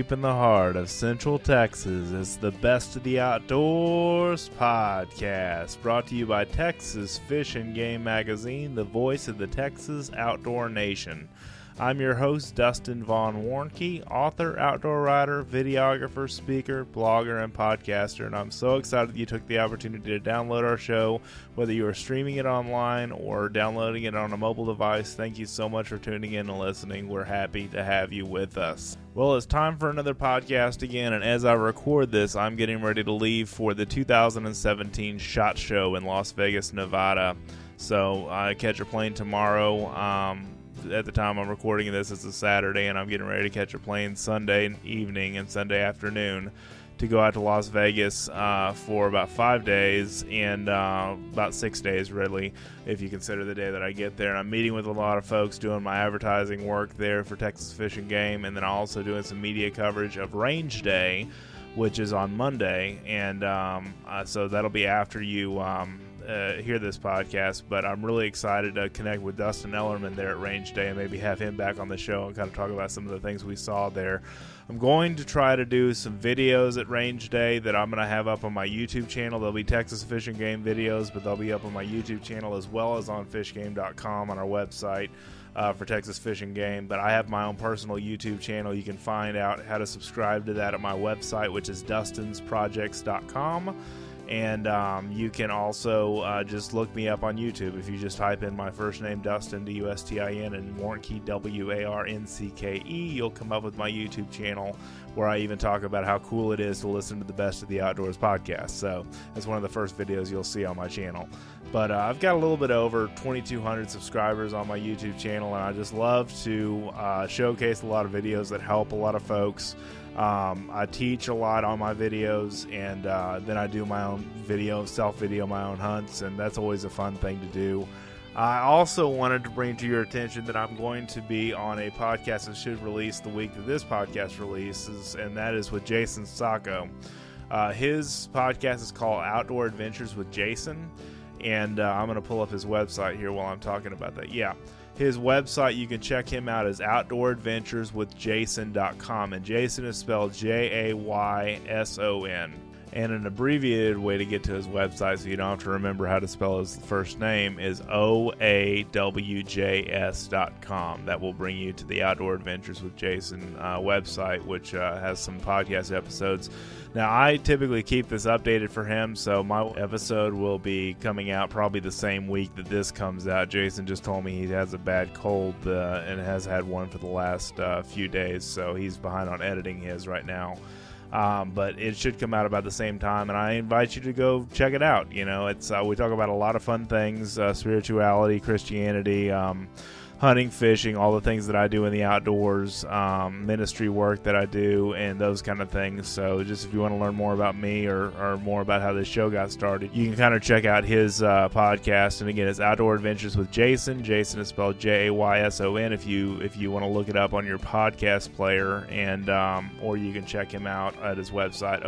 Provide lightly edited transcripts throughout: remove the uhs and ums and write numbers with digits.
deep in the heart of Central Texas, it's the Best of the Outdoors podcast, brought to you by Texas Fish and Game Magazine, the voice of the Texas outdoor nation. I'm your host, Dustin Von Warnke, author, outdoor writer, videographer, speaker, blogger, and podcaster, and I'm so excited that you took the opportunity to download our show, whether you are streaming it online or downloading it on a mobile device. Thank you so much for tuning in and listening. We're happy to have you with us. Well, it's time for another podcast again, and as I record this, I'm getting ready to leave for the 2017 SHOT Show in Las Vegas, Nevada. So I catch a plane tomorrow. At the time I'm recording this, it's a Saturday, and I'm getting ready to catch a plane Sunday evening and Sunday afternoon to go out to Las Vegas for about 5 days and about 6 days, really, if you consider the day that I get there. And I'm meeting with a lot of folks, doing my advertising work there for Texas Fish and Game, and then also doing some media coverage of Range Day, which is on Monday. And so that'll be after you hear this podcast, but I'm really excited to connect with Dustin Ellerman there at Range Day and maybe have him back on the show and kind of talk about some of the things we saw there. I'm going to try to do some videos at Range Day that I'm going to have up on my YouTube channel. There'll be Texas Fish and Game videos, but they'll be up on my YouTube channel as well as on fishgame.com on our website for Texas Fish and Game. But I have my own personal YouTube channel. You can find out how to subscribe to that at my website, which is dustinsprojects.com. And you can also just look me up on YouTube. If you just type in my first name, Dustin, D-U-S-T-I-N, and Warnke, W-A-R-N-C-K-E, you'll come up with my YouTube channel where I even talk about how cool it is to listen to the Best of the Outdoors podcast. So that's one of the first videos you'll see on my channel. But I've got a little bit over 2,200 subscribers on my YouTube channel, and I just love to showcase a lot of videos that help a lot of folks. I teach a lot on my videos, and then I do my own self-video my own hunts, and that's always a fun thing to do. I also wanted to bring to your attention that I'm going to be on a podcast that should release the week that this podcast releases, and that is with Jason Sacco. His podcast is called Outdoor Adventures with Jason, and I'm going to pull up his website here while I'm talking about that. Yeah. His website, you can check him out, is outdooradventureswithjason.com, and Jason is spelled Jayson. And an abbreviated way to get to his website, so you don't have to remember how to spell his first name, is OAWJS.com. That will bring you to the Outdoor Adventures with Jason website, which has some podcast episodes. Now, I typically keep this updated for him, so my episode will be coming out probably the same week that this comes out. Jason just told me he has a bad cold and has had one for the last few days, so he's behind on editing his right now. But it should come out about the same time, and I invite you to go check it out. You know, it's we talk about a lot of fun things, spirituality, Christianity, hunting, fishing, all the things that I do in the outdoors, ministry work that I do, and those kind of things. So just if you want to learn more about me or more about how this show got started, you can kind of check out his podcast. And again, it's Outdoor Adventures with Jason. Jason is spelled Jayson if you want to look it up on your podcast player, and or you can check him out at his website,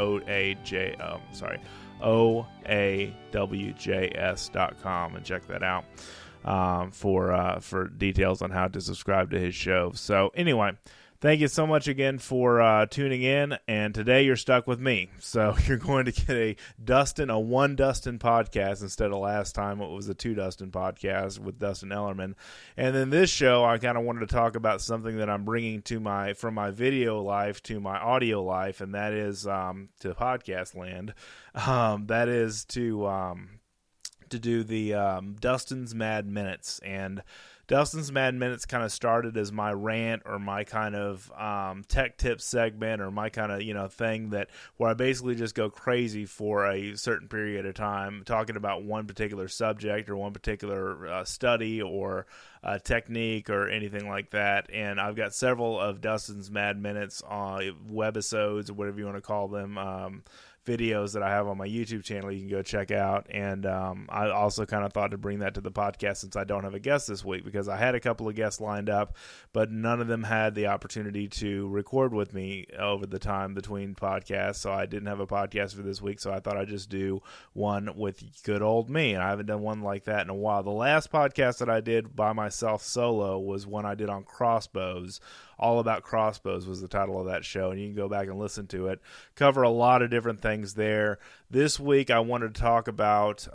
OAWJS.com, and check that out for details on how to subscribe to his show. So anyway, thank you so much again for tuning in, and today you're stuck with me. So you're going to get a one Dustin podcast instead of last time it was a two Dustin podcast with Dustin Ellerman. And then this show, I kind of wanted to talk about something that I'm bringing from my video life to my audio life, and that is to podcast land. That is to do the Dustin's Mad Minutes. And Dustin's Mad Minutes kind of started as my rant or my kind of tech tip segment, or my kind of, thing where I basically just go crazy for a certain period of time talking about one particular subject or one particular study or technique or anything like that. And I've got several of Dustin's Mad Minutes webisodes, or whatever you want to call them, videos that I have on my YouTube channel you can go check out. And I also kind of thought to bring that to the podcast since I don't have a guest this week, because I had a couple of guests lined up, but none of them had the opportunity to record with me over the time between podcasts. So I didn't have a podcast for this week, so I thought I'd just do one with good old me. And I haven't done one like that in a while. The last podcast that I did by myself myself solo was one I did on crossbows. All About Crossbows was the title of that show, and you can go back and listen to it. Cover a lot of different things there. This week I wanted to talk about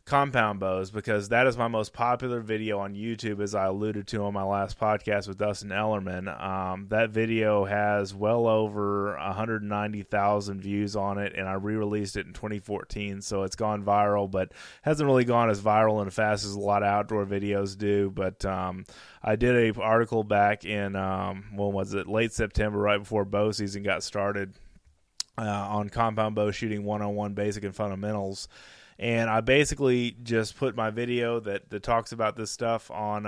compound bows, because that is my most popular video on YouTube, as I alluded to on my last podcast with Dustin Ellerman. That video has well over 190,000 views on it, and I re-released it in 2014, so it's gone viral, but hasn't really gone as viral and fast as a lot of outdoor videos do. But I did an article back in, late September, right before bow season got started, on compound bow shooting 101 basic and fundamentals. And I basically just put my video that talks about this stuff on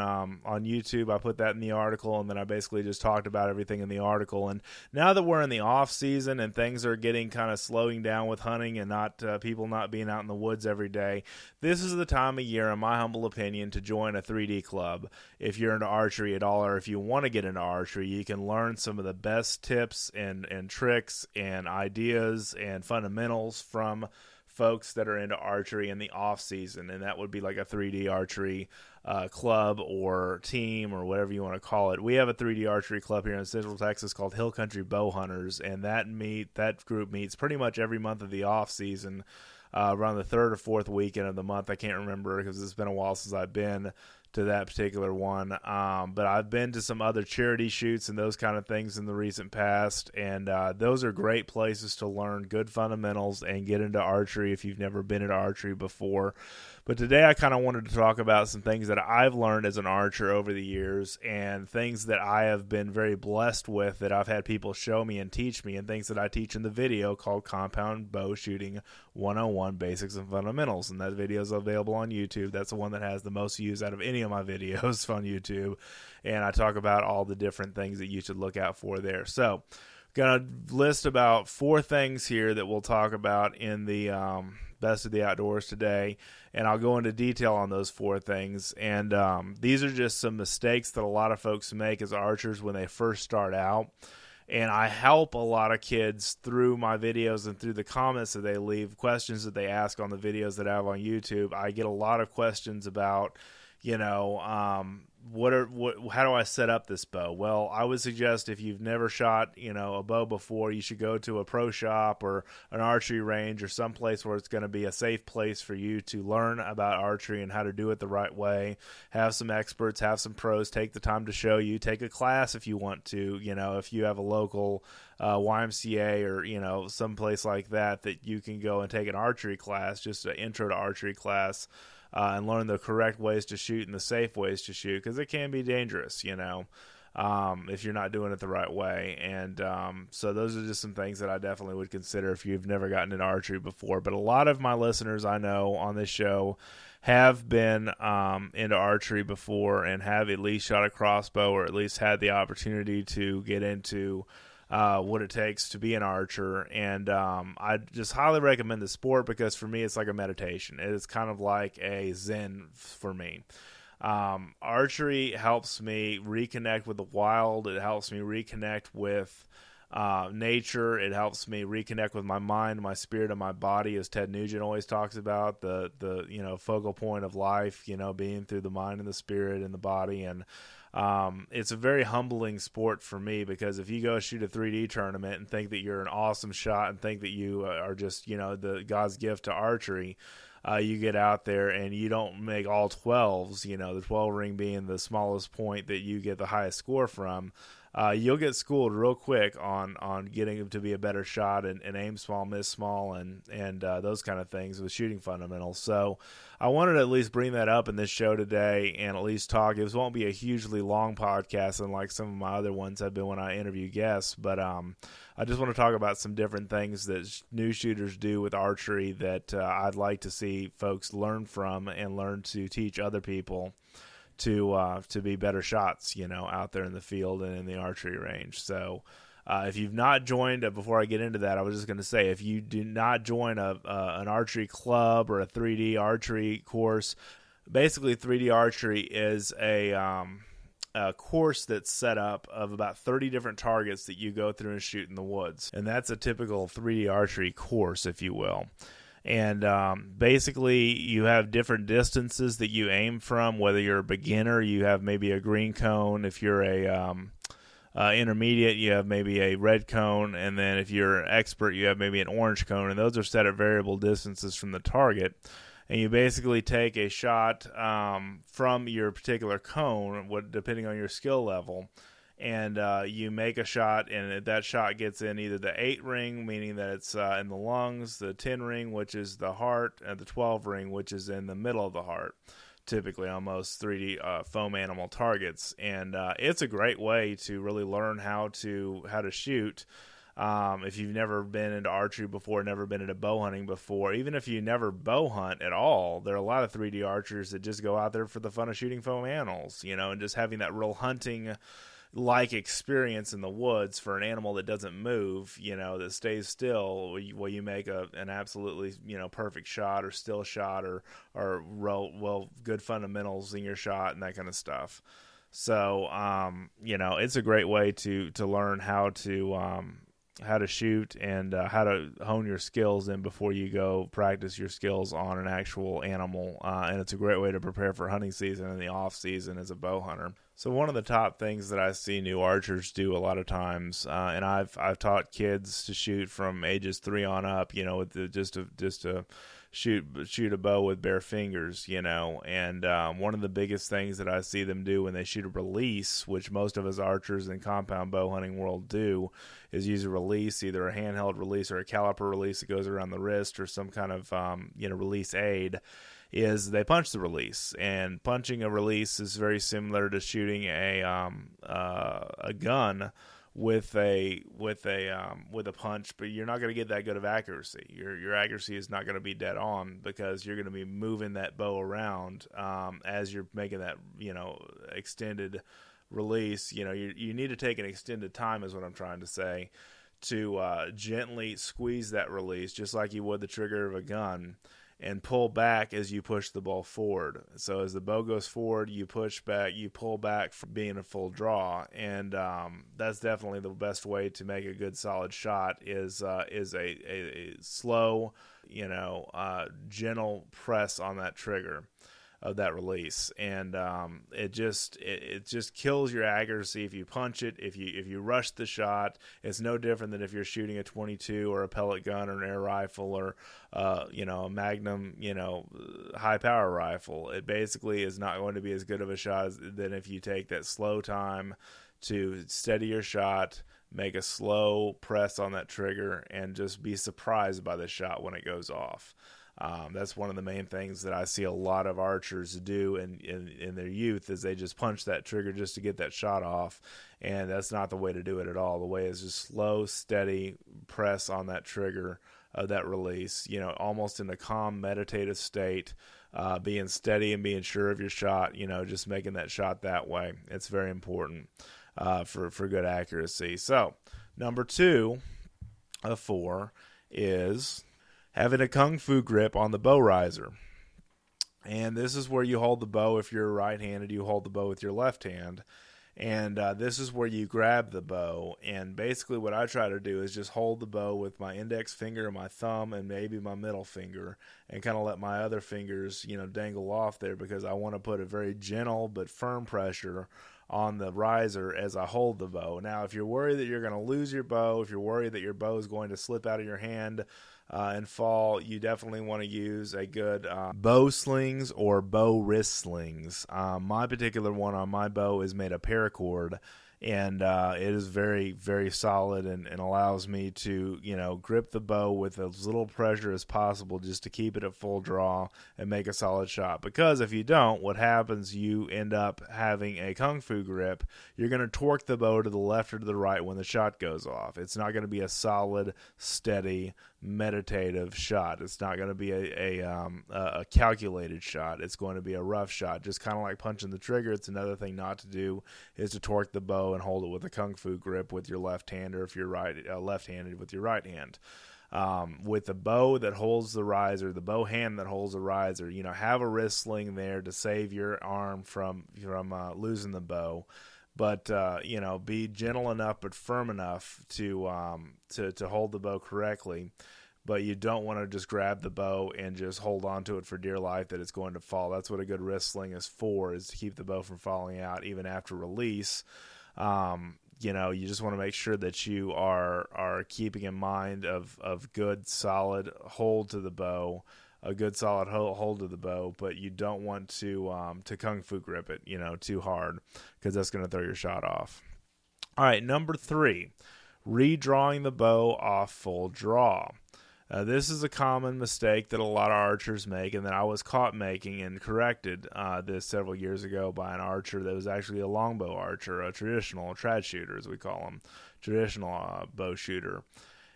YouTube. I put that in the article, and then I basically just talked about everything in the article. And now that we're in the off season and things are getting kind of slowing down with hunting and not people not being out in the woods every day, this is the time of year, in my humble opinion, to join a 3D club. If you're into archery at all, or if you want to get into archery, you can learn some of the best tips and tricks and ideas and fundamentals from folks that are into archery in the off season, and that would be like a 3D archery club or team or whatever you want to call it. We have a 3D archery club here in Central Texas called Hill Country Bow Hunters, and that group meets pretty much every month of the off season, around the third or fourth weekend of the month. I can't remember because it's been a while since I've been to that particular one, but I've been to some other charity shoots and those kind of things in the recent past, and those are great places to learn good fundamentals and get into archery if you've never been into archery before. But today I kind of wanted to talk about some things that I've learned as an archer over the years, and things that I have been very blessed with that I've had people show me and teach me, and things that I teach in the video called Compound Bow Shooting 101 Basics and Fundamentals. And that video is available on YouTube. That's the one that has the most views out of any of my videos on YouTube. And I talk about all the different things that you should look out for there. So going to list about 4 things here that we'll talk about in the Best of the Outdoors today, and I'll go into detail on those 4 things. And these are just some mistakes that a lot of folks make as archers when they first start out. And I help a lot of kids through my videos and through the comments that they leave, questions that they ask on the videos that I have on YouTube. I get a lot of questions about, how do I set up this bow? Well, I would suggest if you've never shot, a bow before, you should go to a pro shop or an archery range or some place where it's going to be a safe place for you to learn about archery and how to do it the right way. Have some experts, have some pros, take the time to show you, take a class if you want to, if you have a local YMCA or, some place like that you can go and take an archery class, just an intro to archery class. And learn the correct ways to shoot and the safe ways to shoot, because it can be dangerous, if you're not doing it the right way. And so those are just some things that I definitely would consider if you've never gotten into archery before. But a lot of my listeners I know on this show have been into archery before and have at least shot a crossbow or at least had the opportunity to get into what it takes to be an archer. And I just highly recommend the sport, because for me it's like a meditation. It is kind of like a zen for me. Archery helps me reconnect with the wild. It helps me reconnect with nature. It helps me reconnect with my mind, my spirit, and my body, as Ted Nugent always talks about, the focal point of life, being through the mind and the spirit and the body. And it's a very humbling sport for me, because if you go shoot a 3D tournament and think that you're an awesome shot and think that you are just, the God's gift to archery, you get out there and you don't make all 12s, the 12 ring being the smallest point that you get the highest score from. You'll get schooled real quick on getting to be a better shot and aim small, miss small, and those kind of things with shooting fundamentals. So I wanted to at least bring that up in this show today and at least talk. It won't be a hugely long podcast unlike some of my other ones have been when I interview guests, but I just want to talk about some different things that new shooters do with archery that I'd like to see folks learn from and learn to teach other people to be better shots, out there in the field and in the archery range. So if you've not joined, before I get into that, I was just going to say, if you do not join an archery club or a 3D archery course, basically 3D archery is a course that's set up of about 30 different targets that you go through and shoot in the woods. And that's a typical 3D archery course, if you will. And basically, you have different distances that you aim from. Whether you're a beginner, you have maybe a green cone. If you're a intermediate, you have maybe a red cone. And then if you're an expert, you have maybe an orange cone. And those are set at variable distances from the target. And you basically take a shot from your particular cone, depending on your skill level, and you make a shot, and that shot gets in either the 8 ring, meaning that it's in the lungs, the 10 ring, which is the heart, and the 12 ring, which is in the middle of the heart, typically on most 3D foam animal targets. And it's a great way to really learn how to shoot. If you've never been into archery before, never been into bow hunting before, even if you never bow hunt at all, there are a lot of 3D archers that just go out there for the fun of shooting foam animals, and just having that real hunting experience in the woods for an animal that doesn't move, that stays still, where you make an absolutely, perfect shot or still shot or good fundamentals in your shot and that kind of stuff. So, it's a great way to learn how to shoot and how to hone your skills in before you go practice your skills on an actual animal. And it's a great way to prepare for hunting season in the off season as a bow hunter. So one of the top things that I see new archers do a lot of times, and I've taught kids to shoot from ages 3 on up, with just to shoot a bow with bare fingers, and one of the biggest things that I see them do when they shoot a release, which most of us archers in compound bow hunting world do, is use a release, either a handheld release or a caliper release that goes around the wrist or some kind of release aid, is they punch the release. And punching a release is very similar to shooting a gun with a punch, but you're not going to get that good of accuracy. Your accuracy is not going to be dead on because you're going to be moving that bow around as you're making that extended release. You need to take an extended time, is what I'm trying to say, to gently squeeze that release just like you would the trigger of a gun, and pull back as you push the bow forward. So as the bow goes forward, you push back, you pull back for being a full draw. And that's definitely the best way to make a good solid shot is a slow, gentle press on that trigger of that release. And it just kills your accuracy if you punch it. If you rush the shot, it's no different than if you're shooting a 22 or a pellet gun or an air rifle or a Magnum, high power rifle. It basically is not going to be as good of a shot than if you take that slow time to steady your shot, make a slow press on that trigger, and just be surprised by the shot when it goes off. That's one of the main things that I see a lot of archers do in their youth, is they just punch that trigger just to get that shot off, and that's not the way to do it at all. The way is just slow, steady press on that trigger of that release, almost in a calm, meditative state, being steady and being sure of your shot, just making that shot that way. It's very important for good accuracy. So, number 2 of 4 is having a kung fu grip on the bow riser. And this is where you hold the bow. If you're right-handed, you hold the bow with your left hand. And this is where you grab the bow. And basically what I try to do is just hold the bow with my index finger, my thumb, and maybe my middle finger, and kind of let my other fingers, dangle off there, because I want to put a very gentle but firm pressure on the riser as I hold the bow. Now, if you're worried that you're going to lose your bow, if you're worried that your bow is going to slip out of your hand and fall, you definitely want to use a good bow slings or bow wrist slings. My particular one on my bow is made of paracord, and it is very, very solid and allows me to, grip the bow with as little pressure as possible just to keep it at full draw and make a solid shot. Because if you don't, what happens, you end up having a kung fu grip. You're going to torque the bow to the left or to the right when the shot goes off. It's not going to be a solid, steady, meditative shot. It's not going to be a calculated shot. It's going to be a rough shot, just kind of like punching the trigger. It's another thing not to do is to torque the bow and hold it with a kung fu grip with your left hand, or if you're left-handed, with your right hand. With the bow that holds the riser, the bow hand that holds the riser, have a wrist sling there to save your arm from losing the bow. But be gentle enough but firm enough to hold the bow correctly. but you don't want to just grab the bow and just hold on to it for dear life that it's going to fall. That's what a good wrist sling is for, is to keep the bow from falling out even after release. You just want to make sure that you are keeping in mind of good solid hold to the bow, a good solid hold to the bow, but you don't want to kung fu grip it, too hard, because that's going to throw your shot off. All right, number 3, redrawing the bow off full draw. This is a common mistake that a lot of archers make, and that I was caught making and corrected this several years ago by an archer that was actually a longbow archer, a traditional trad shooter, as we call them, traditional bow shooter.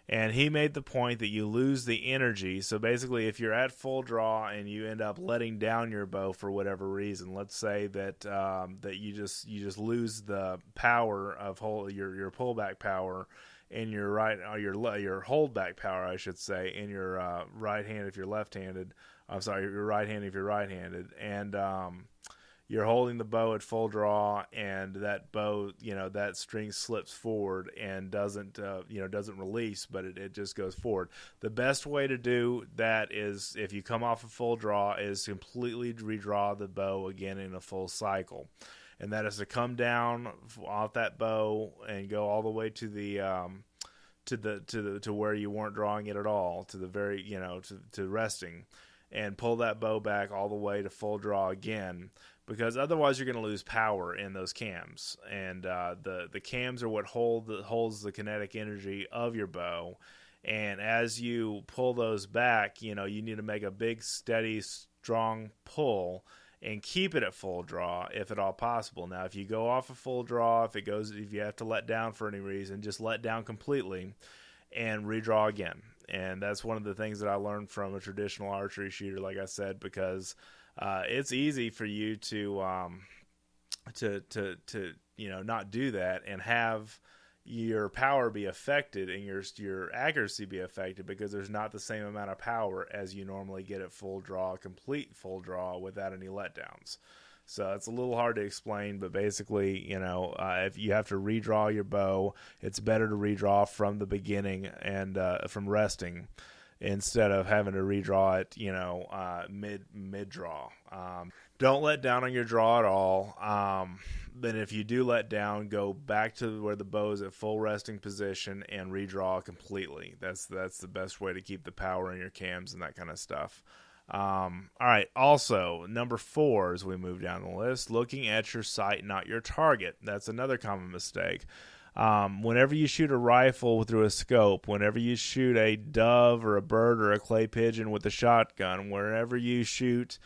And he made the point that you lose the energy. So basically, if you're at full draw and you end up letting down your bow for whatever reason, let's say that that you just lose the power of your pullback power in your right, or your holdback power, I should say, in your right hand if you're left-handed. I'm sorry, your right hand if you're right-handed, and you're holding the bow at full draw, and that bow, that string slips forward and doesn't release, but it just goes forward. The best way to do that is, if you come off a full draw, is completely redraw the bow again in a full cycle. And that is to come down off that bow and go all the way to the to where you weren't drawing it at all, to the very to resting, and pull that bow back all the way to full draw again, because otherwise you're going to lose power in those cams, and the cams are what holds the kinetic energy of your bow. And as you pull those back, you need to make a big, steady, strong pull and keep it at full draw if at all possible. Now, if you go off a full draw, if you have to let down for any reason, just let down completely and redraw again. And that's one of the things that I learned from a traditional archery shooter, like I said, because it's easy for you to not do that and have your power be affected and your accuracy be affected, because there's not the same amount of power as you normally get at full draw, complete full draw, without any letdowns. So it's a little hard to explain, but basically, if you have to redraw your bow, it's better to redraw from the beginning and from resting, instead of having to redraw it, mid draw. Don't let down on your draw at all. Then if you do let down, go back to where the bow is at full resting position and redraw completely. That's the best way to keep the power in your cams and that kind of stuff. All right. Also, number 4, as we move down the list, looking at your sight, not your target. That's another common mistake. Whenever you shoot a rifle through a scope, whenever you shoot a dove or a bird or a clay pigeon with a shotgun, wherever you shoot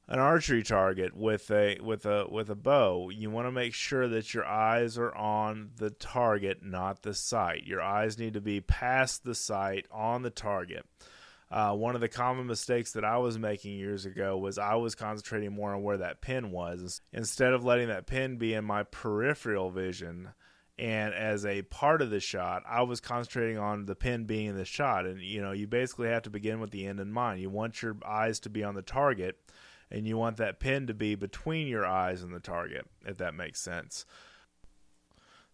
an archery target with a bow, you want to make sure that your eyes are on the target, not the sight. Your eyes need to be past the sight, on the target. One of the common mistakes that I was making years ago was I was concentrating more on where that pin was, instead of letting that pin be in my peripheral vision. And as a part of the shot, I was concentrating on the pin being in the shot. And, you basically have to begin with the end in mind. You want your eyes to be on the target, and you want that pin to be between your eyes and the target, if that makes sense.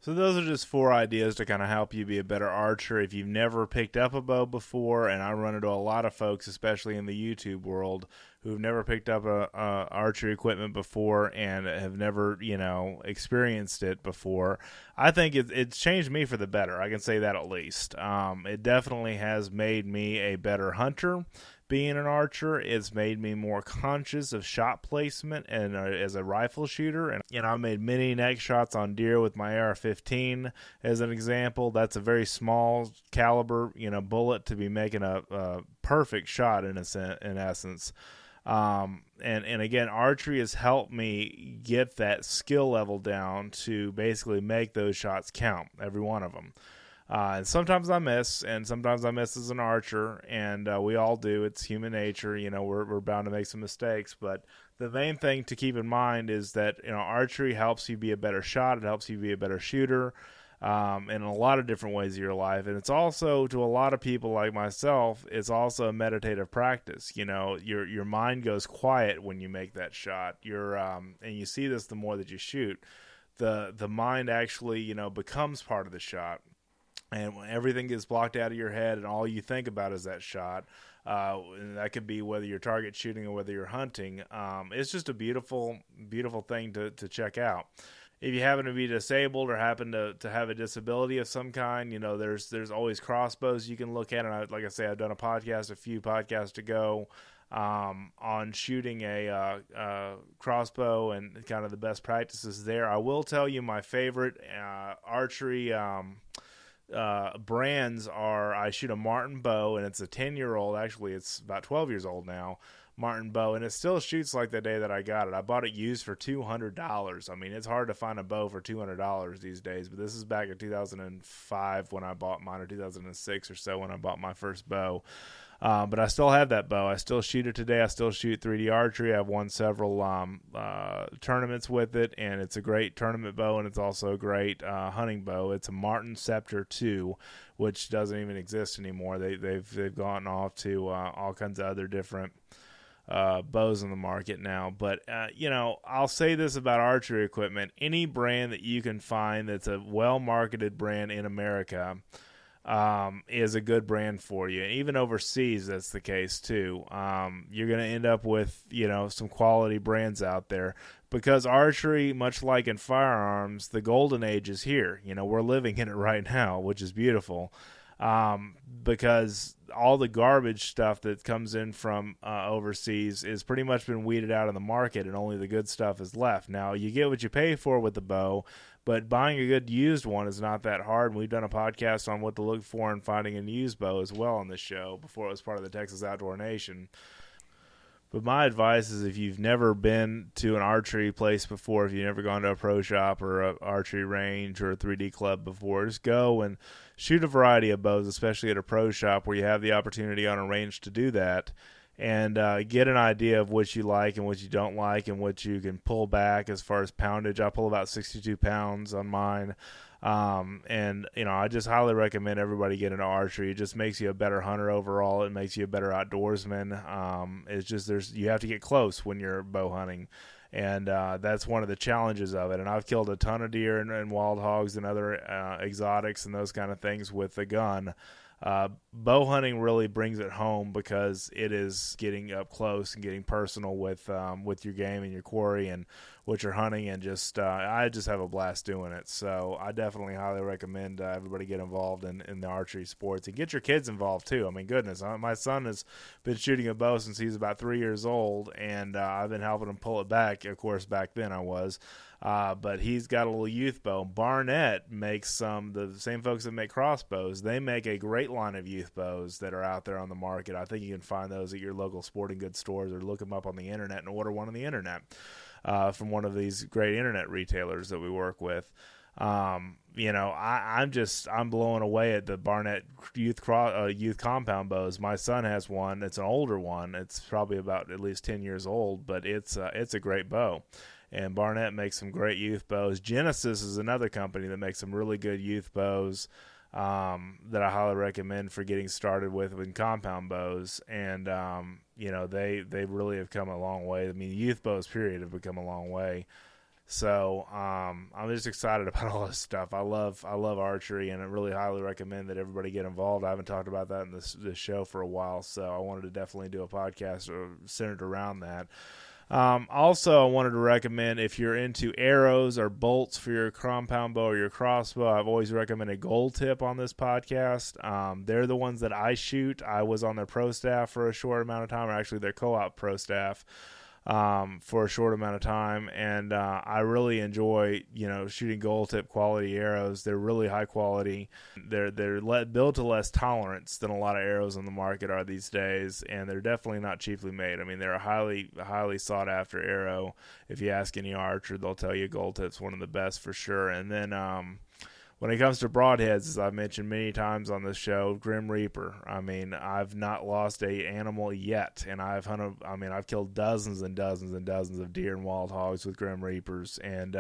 So those are just 4 ideas to kind of help you be a better archer if you've never picked up a bow before. And I run into a lot of folks, especially in the YouTube world, who've never picked up a archery equipment before and have never, experienced it before. I think it's changed me for the better. I can say that at least. It definitely has made me a better hunter. Being an archer, it's made me more conscious of shot placement and as a rifle shooter. And I made many neck shots on deer with my AR-15 as an example. That's a very small caliber, bullet to be making a perfect shot in essence. And again, archery has helped me get that skill level down to basically make those shots count, every one of them. And sometimes I miss, as an archer, and we all do. It's human nature. We're bound to make some mistakes. But the main thing to keep in mind is that archery helps you be a better shot. It helps you be a better shooter, in a lot of different ways of your life. And it's also, to a lot of people like myself, it's also a meditative practice. Your mind goes quiet when you make that shot. And you see this the more that you shoot. The mind actually becomes part of the shot. and when everything gets blocked out of your head and all you think about is that shot, and that could be whether you're target shooting or whether you're hunting. It's just a beautiful, beautiful thing to check out. If you happen to be disabled or happen to have a disability of some kind, there's always crossbows you can look at. And like I say, I've done a few podcasts ago, on shooting a crossbow and kind of the best practices there. I will tell you my favorite archery brands are, I shoot a Martin bow, and it's a 10-year-old. Actually, it's about 12 years old now. Martin bow, and it still shoots like the day that I got it. I bought it used for $200. I mean, it's hard to find a bow for $200 these days, but this is back in 2005 when I bought mine, or 2006 or so when I bought my first bow. But I still have that bow. I still shoot it today. I still shoot 3D archery. I've won several tournaments with it, and it's a great tournament bow, and it's also a great hunting bow. It's a Martin Scepter 2, which doesn't even exist anymore. They've gone off to all kinds of other different bows in the market now. But I'll say this about archery equipment: any brand that you can find that's a well-marketed brand in America is a good brand for you. And even overseas, that's the case too. You're going to end up with, some quality brands out there, because archery, much like in firearms, the golden age is here. We're living in it right now, which is beautiful. Because all the garbage stuff that comes in from overseas is pretty much been weeded out of the market, and only the good stuff is left. Now, you get what you pay for with the bow, but buying a good used one is not that hard. And we've done a podcast on what to look for in finding a used bow as well on this show before it was part of the Texas Outdoor Nation. But my advice is, if you've never been to an archery place before, if you've never gone to a pro shop or an archery range or a 3D club before, just go and shoot a variety of bows, especially at a pro shop where you have the opportunity on a range to do that, and get an idea of what you like and what you don't like and what you can pull back as far as poundage. I pull about 62 pounds on mine. I just highly recommend everybody get into archery. It just makes you a better hunter overall. It makes you a better outdoorsman. It's just, you have to get close when you're bow hunting. And that's one of the challenges of it. And I've killed a ton of deer and wild hogs and other exotics and those kind of things with a gun. Bow hunting really brings it home, because it is getting up close and getting personal with your game and your quarry and what you're hunting, and I just have a blast doing it. So I definitely highly recommend everybody get involved in the archery sports, and get your kids involved too. I mean, goodness, my son has been shooting a bow since he's about 3 years old, and I've been helping him pull it back. Of course, back then I was. But he's got a little youth bow. Barnett makes the same folks that make crossbows. They make a great line of youth bows that are out there on the market. I think you can find those at your local sporting goods stores, or look them up on the internet and order one on the internet from one of these great internet retailers that we work with. I'm blown away at the Barnett youth compound bows. My son has one. It's an older one. It's probably about at least 10 years old, but it's a great bow. And Barnett makes some great youth bows. Genesis is another company that makes some really good youth bows that I highly recommend for getting started with compound bows. And they really have come a long way. I mean, youth bows period have become a long way. So I'm just excited about all this stuff. I love archery, and I really highly recommend that everybody get involved. I haven't talked about that in this show for a while, so I wanted to definitely do a podcast centered around that. Also, I wanted to recommend, if you're into arrows or bolts for your compound bow or your crossbow, I've always recommended Gold Tip on this podcast. They're the ones that I shoot. I was on their pro staff for a short amount of time, or actually their co-op pro staff for a short amount of time, and I really enjoy shooting Gold Tip quality arrows. They're really high quality. They're built to less tolerance than a lot of arrows on the market are these days, and they're definitely not cheaply made. I mean, they're a highly sought after arrow. If you ask any archer, they'll tell you Gold Tip's one of the best for sure. And then when it comes to broadheads, as I've mentioned many times on this show, Grim Reaper. I mean, I've not lost a animal yet, and I've killed dozens and dozens and dozens of deer and wild hogs with Grim Reapers, and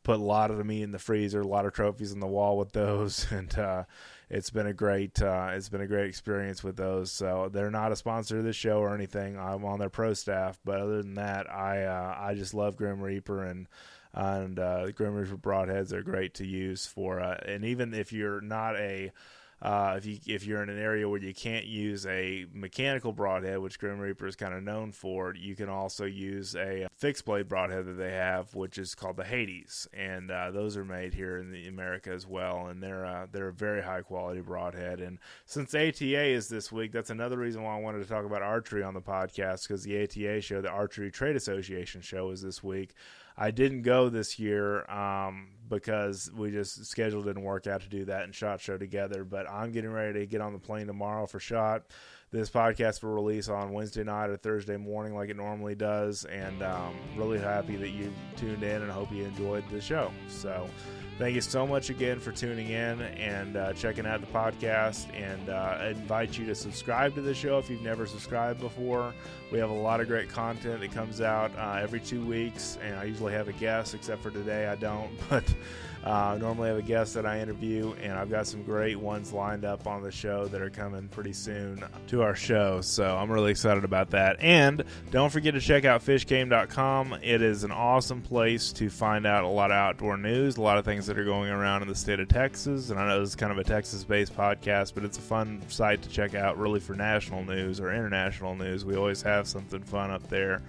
put a lot of the meat in the freezer, a lot of trophies on the wall with those, and it's been a great experience with those. So they're not a sponsor of this show or anything. I'm on their pro staff, but other than that, I just love Grim Reaper, and And the Grim Reaper broadheads are great to use for, and even if you're not a if you're in an area where you can't use a mechanical broadhead, which Grim Reaper is kind of known for, you can also use a fixed blade broadhead that they have, which is called the Hades, and those are made here in America as well, and they're a very high quality broadhead. And since ATA is this week, that's another reason why I wanted to talk about archery on the podcast, because the ATA show, the Archery Trade Association show, is this week. I didn't go this year because we just schedule didn't work out to do that and SHOT Show together. But I'm getting ready to get on the plane tomorrow for SHOT. This podcast will release on Wednesday night or Thursday morning like it normally does. And really happy that you tuned in, and I hope you enjoyed the show. So thank you so much again for tuning in and checking out the podcast. And I invite you to subscribe to the show if you've never subscribed before. We have a lot of great content that comes out every 2 weeks, and I usually have a guest, except for today I don't, but normally I have a guest that I interview, and I've got some great ones lined up on the show that are coming pretty soon to our show, so I'm really excited about that. And don't forget to check out fishgame.com. It is an awesome place to find out a lot of outdoor news, a lot of things that are going around in the state of Texas, and I know this is kind of a Texas-based podcast, but it's a fun site to check out really for national news or international news. We always have something fun up there.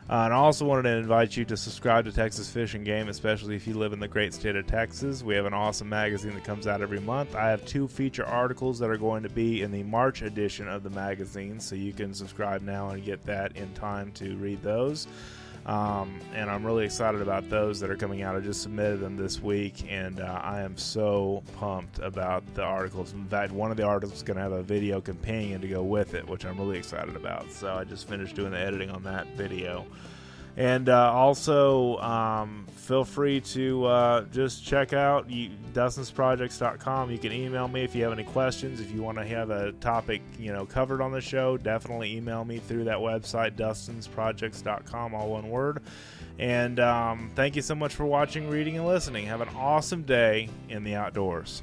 And I also wanted to invite you to subscribe to Texas Fish and Game, especially if you live in the great state of Texas. We have an awesome magazine that comes out every month. I have 2 feature articles that are going to be in the March edition of the magazine, so you can subscribe now and get that in time to read those. And I'm really excited about those that are coming out. I just submitted them this week, and I am so pumped about the articles. In fact, one of the articles is going to have a video companion to go with it, which I'm really excited about. So I just finished doing the editing on that video. And also, feel free to just check out dustinsprojects.com. You can email me if you have any questions. If you want to have a topic, covered on the show, definitely email me through that website, dustinsprojects.com, all one word. And thank you so much for watching, reading, and listening. Have an awesome day in the outdoors.